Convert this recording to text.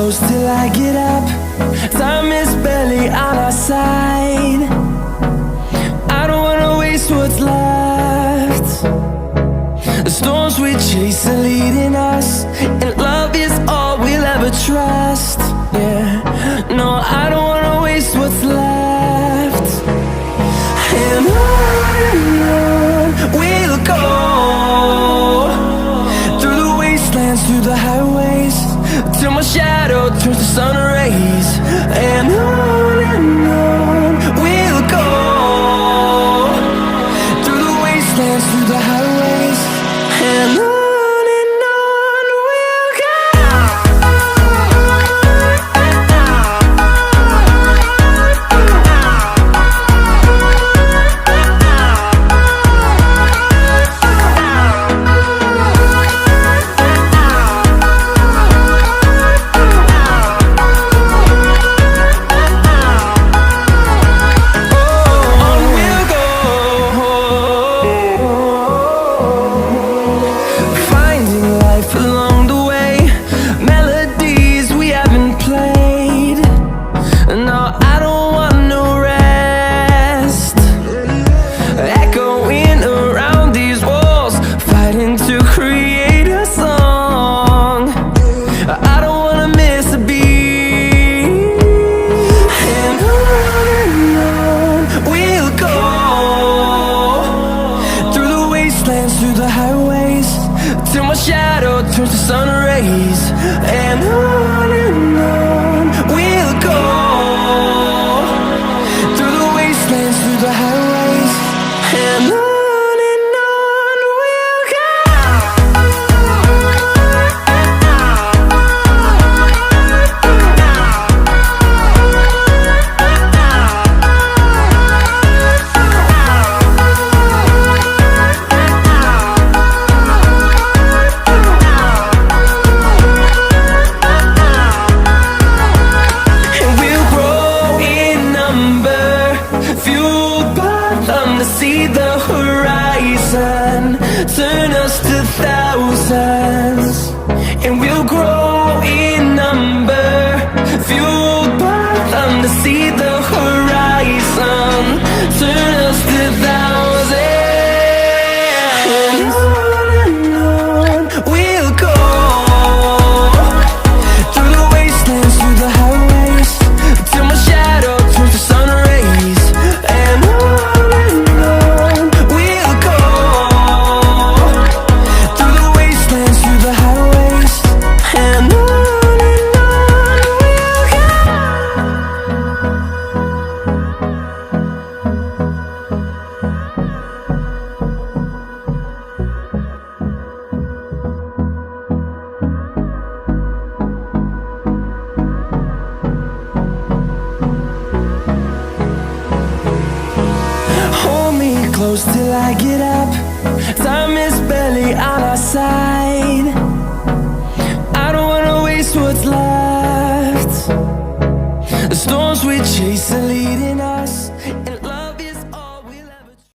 close till I get up. Time is barely on our side. I don't wanna waste what's left. The storms we chase are leading us, and love is all we'll ever trust. Yeah, no, I don't wanna waste what's left. And on we'll go, through the wastelands, through the highways, till my shadow turns to sun rays. And on we'll go, through the wastelands, through the highways, and on. Through the highways, till my shadow turns to sun rays. And on we'll go, through the wastelands, through the highways, and on. See the horizon, turn us to thousands, and we'll grow in number, fueled by them. To see the horizon, turn us to thousands, and on we'll go, through the wastelands, through the highways, till my shadow turns to sun rays. And close till I get up. Time is barely on our side. I don't wanna waste what's left. The storms we chase are leading